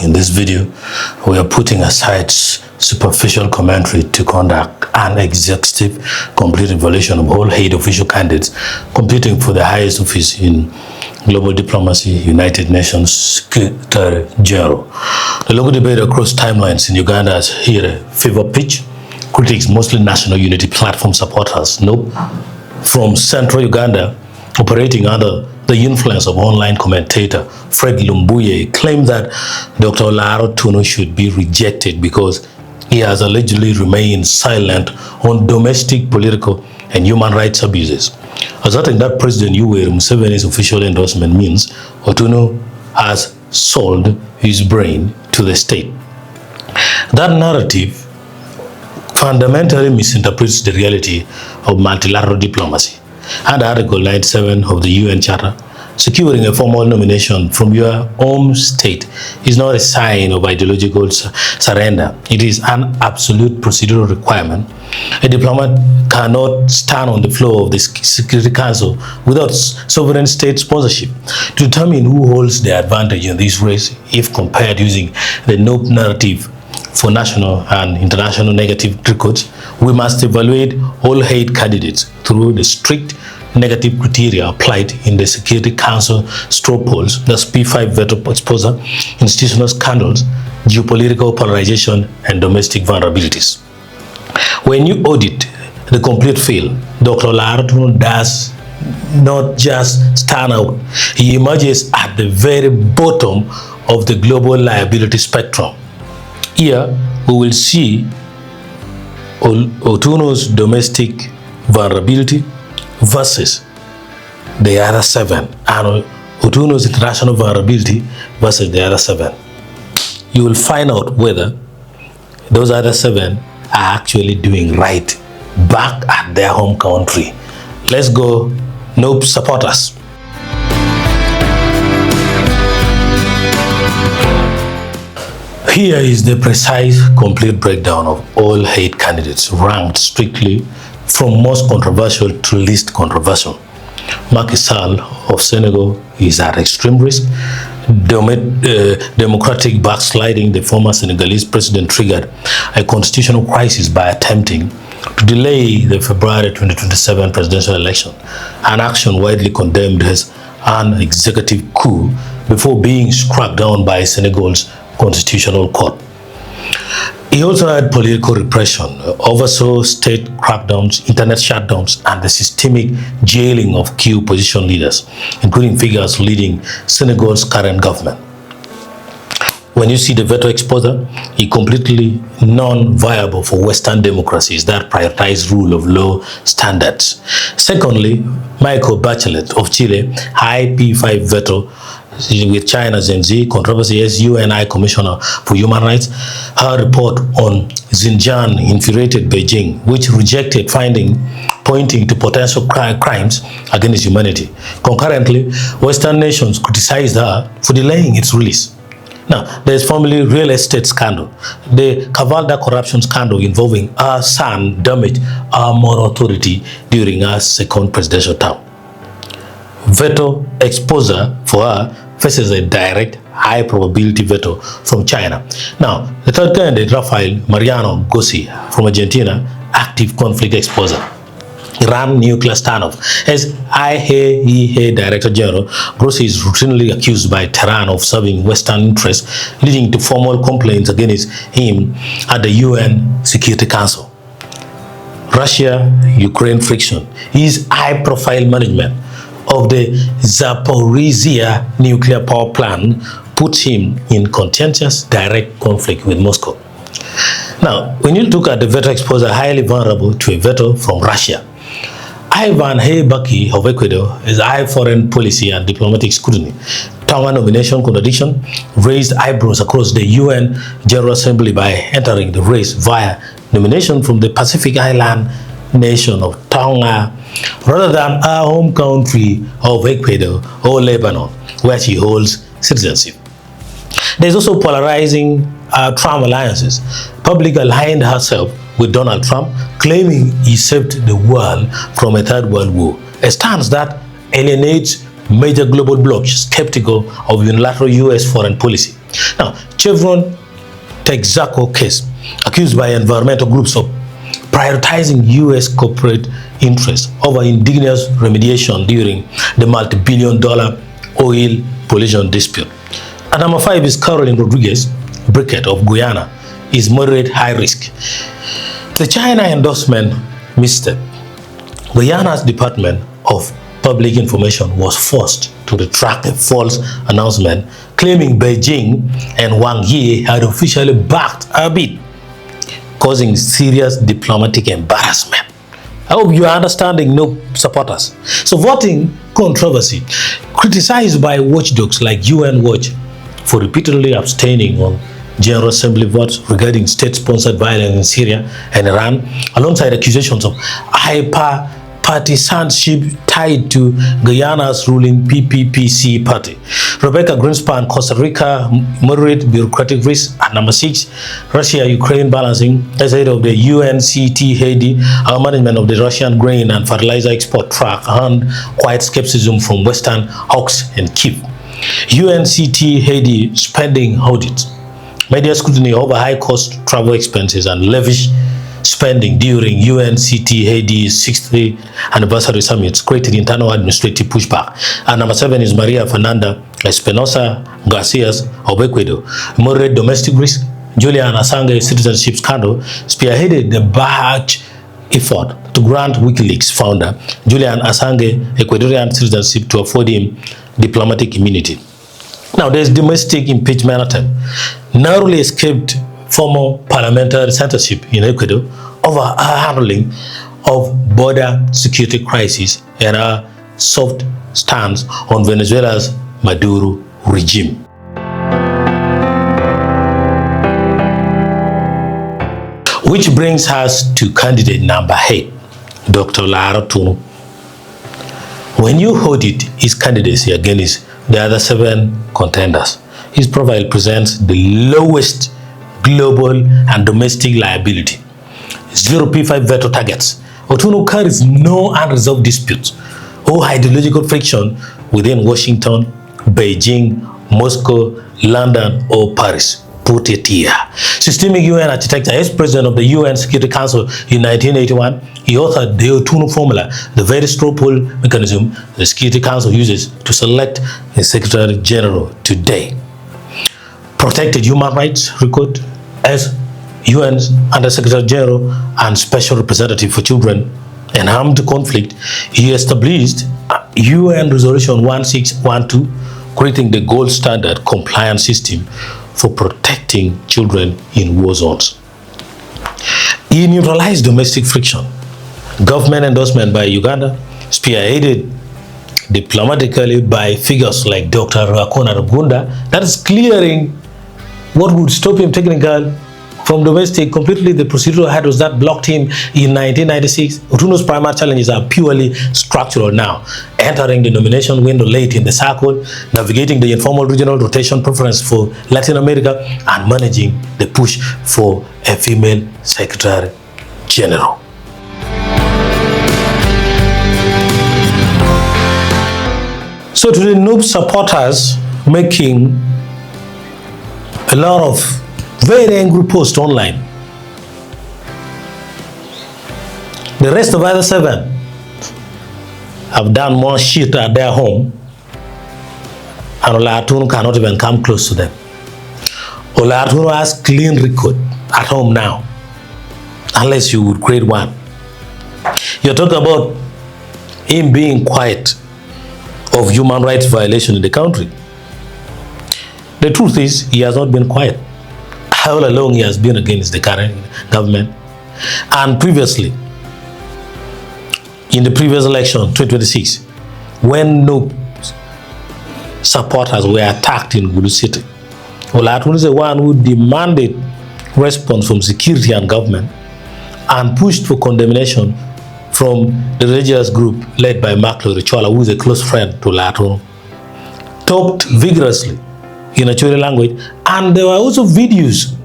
In this video, we are putting aside superficial commentary to conduct an exhaustive, complete evaluation of all 8 official candidates competing for the highest office in global diplomacy, United Nations Secretary General. The local debate across timelines in Uganda has hit a fever pitch. Critics, mostly National Unity Platform supporters, from central Uganda, operating under the influence of online commentator Fred Lumbuye, claimed that Dr. Olara Otunnu should be rejected because he has allegedly remained silent on domestic, political, and human rights abuses, asserting that President Yoweri Museveni's official endorsement means Otunnu has sold his brain to the state. That narrative fundamentally misinterprets the reality of multilateral diplomacy. Under Article 97 of the UN Charter, securing a formal nomination from your home state is not a sign of ideological surrender. It is an absolute procedural requirement. A diplomat cannot stand on the floor of the Security Council without sovereign state sponsorship. To determine who holds the advantage in this race, if compared using the NOPE narrative for national and international negative records, we must evaluate all 8 candidates through the strict negative criteria applied in the Security Council straw polls, that's P5 Veto Exposure, institutional scandals, geopolitical polarization, and domestic vulnerabilities. When you audit the complete field, Dr. Olara Otunnu does not just stand out. He emerges at the very bottom of the global liability spectrum. Here, we will see Otunnu's domestic vulnerability versus the other 7, and Otunnu's international vulnerability versus the other 7. You will find out whether those other 7 are actually doing right back at their home country. Let's go, NOPE supporters. Here is the precise, complete breakdown of all 8 candidates ranked strictly from most controversial to least controversial. Macky Sall of Senegal is at extreme risk. Democratic backsliding. The former Senegalese president triggered a constitutional crisis by attempting to delay the February 2027 presidential election, an action widely condemned as an executive coup before being struck down by Senegal's constitutional court. He also had political repression, oversaw state crackdowns, internet shutdowns, and the systemic jailing of key opposition leaders, including figures leading Senegal's current government. When you see the Veto Exposure, he completely non-viable for Western democracies that prioritize rule of law standards. Secondly, Bachelet of Chile, high P5 veto with China's NZ controversy as UN Commissioner for Human Rights. Her report on Xinjiang infuriated Beijing, which rejected finding pointing to potential crimes against humanity. Concurrently, Western nations criticized her for delaying its release. Now, there's formerly real estate scandal. The Cavalda corruption scandal involving her son damaged our moral authority during her second presidential term. Veto Exposure for her faces a direct, high probability veto from China. Now, the third candidate, Rafael Grossi from Argentina, active conflict exposure. Iran nuclear standoff. As IAEA Director General, Grossi is routinely accused by Tehran of serving Western interests, leading to formal complaints against him at the UN Security Council. Russia-Ukraine friction. His high-profile management of the Zaporizhia nuclear power plant puts him in contentious direct conflict with Moscow. Now, when you look at the veto exposure, highly vulnerable to a veto from Russia. Ivonne A-Baki of Ecuador is high foreign policy and diplomatic scrutiny. Tonga nomination contradiction raised eyebrows across the UN General Assembly by entering the race via nomination from the Pacific Island nation of Tonga rather than our home country of Ecuador or Lebanon, where she holds citizenship. There is also polarizing Trump alliances. Public aligned herself with Donald Trump, claiming he saved the world from a third world war, a stance that alienates major global blocs skeptical of unilateral U.S. foreign policy. Now, Chevron Texaco case, accused by environmental groups of prioritizing U.S. corporate interests over indigenous remediation during the multi-billion-dollar oil pollution dispute. And number 5 is Carolyn Rodrigues-Birkett of Guyana, is moderate high risk. The China endorsement misstep. Guyana's Department of Public Information was forced to retract a false announcement claiming Beijing and Wang Yi had officially backed a bid, causing serious diplomatic embarrassment. I hope you are understanding, no supporters. So voting controversy, criticized by watchdogs like UN Watch for repeatedly abstaining on General Assembly votes regarding state-sponsored violence in Syria and Iran, alongside accusations of hyper-partisanship tied to Guyana's ruling PPPC party. Rebeca, Grynspan, Costa Rica, moderate bureaucratic risk. At number 6, Russia-Ukraine balancing. As head of the UNCT Haiti, our management of the Russian grain and fertilizer export track earned quiet skepticism from Western hawks and Kyiv. UNCT Haiti spending audit. Media scrutiny over high-cost travel expenses and lavish spending during UNCT Haiti's 60th anniversary summits created internal administrative pushback. And number 7 is Maria Fernanda Espinosa Garcias of Ecuador. Moderate domestic risk. Julian Assange citizenship scandal spearheaded the batch effort to grant WikiLeaks founder Julian Assange Ecuadorian citizenship to afford him diplomatic immunity. Now, there's domestic impeachment attempt. Narrowly escaped former parliamentary censorship in Ecuador over her handling of border security crisis and her soft stance on Venezuela's Maduro regime. Which brings us to candidate number 8, Dr. Olara Otunnu. When you audit his candidacy against the other 7 contenders, his profile presents the lowest global and domestic liability. 0 P5 veto targets. Otunnu carries no unresolved disputes or ideological friction within Washington, Beijing, Moscow, London, or Paris. Put it here. Systemic UN architecture. As president of the UN Security Council in 1981, he authored the Otunnu formula, the very straw poll mechanism the Security Council uses to select a Secretary General today. Protected human rights record as UN's Under-Secretary General and Special Representative for Children and Armed Conflict. He established UN Resolution 1612, creating the gold standard compliance system for protecting children in war zones. He neutralized domestic friction. Government endorsement by Uganda, spearheaded diplomatically by figures like Dr. Rafael Uganda, that is clearing what would stop him technically from domestic completely. The procedural hurdles that blocked him in 1996. Otunnu's primary challenges are purely structural now. Entering the nomination window late in the cycle, navigating the informal regional rotation preference for Latin America, and managing the push for a female Secretary General. So to the noob supporters making a lot of very angry posts online, the rest of the other 7 have done more shit at their home, and Olara Otunnu cannot even come close to them. Olara Otunnu has clean record at home now, unless you would create one. You're talking about him being quiet of human rights violation in the country. The truth is, he has not been quiet. All along, he has been against the current government. And previously, in the previous election, 2026, when no supporters were attacked in Gulu City, Olara Otunnu is the one who demanded response from security and government and pushed for condemnation from the religious group led by Mark Richola, who is a close friend to Olara Otunnu. Talked vigorously in a Chile language, and there were also videos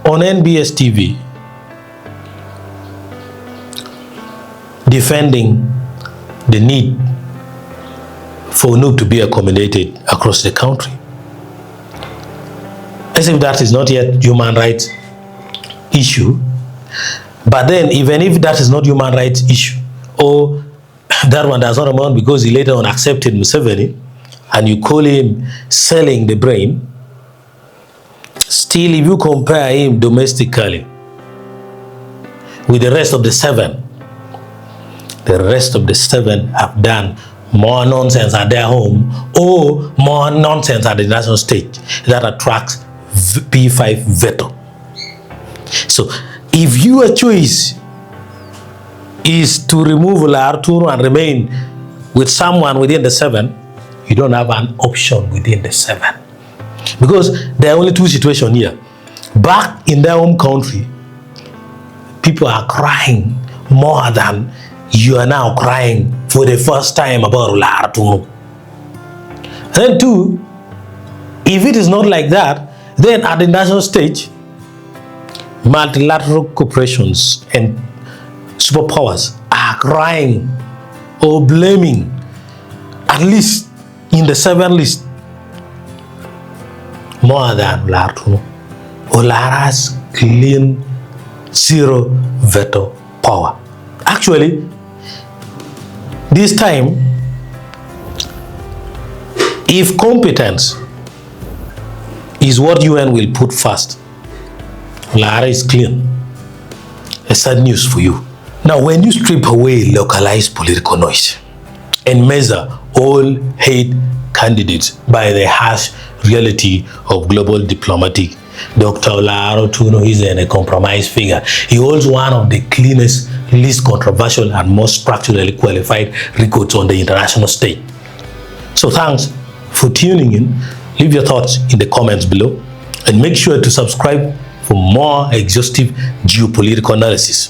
on NBS TV defending the need for NUP to be accommodated across the country. as if that is not yet human rights issue. But then, even if that is not human rights issue, or that one does not amount because he later on accepted Museveni, and you call him selling the brain, still if you compare him domestically with the rest of the seven have done more nonsense at their home or more nonsense at the national stage that attracts P5 veto. So if your choice is to remove Olara Otunnu and remain with someone within the seven, you don't have an option within the seven. Because there are only two situations here. Back in their home country, people are crying more than you are now crying for the first time about Olara Otunnu. And then two, if it is not like that, then at the national stage, multilateral corporations and superpowers are crying or blaming, at least in the seven list, more than Olara Otunnu. Olara's clean zero veto power. Actually, this time, if competence is what UN will put first, Olara is clean. A sad news for you. Now, when you strip away localized political noise and measure all hate candidates by the harsh reality of global diplomatic, Dr. Olara Otunnu is a compromised figure. He holds one of the cleanest, least controversial, and most structurally qualified records on the international stage. So thanks for tuning in. Leave your thoughts in the comments below and make sure to subscribe for more exhaustive geopolitical analysis.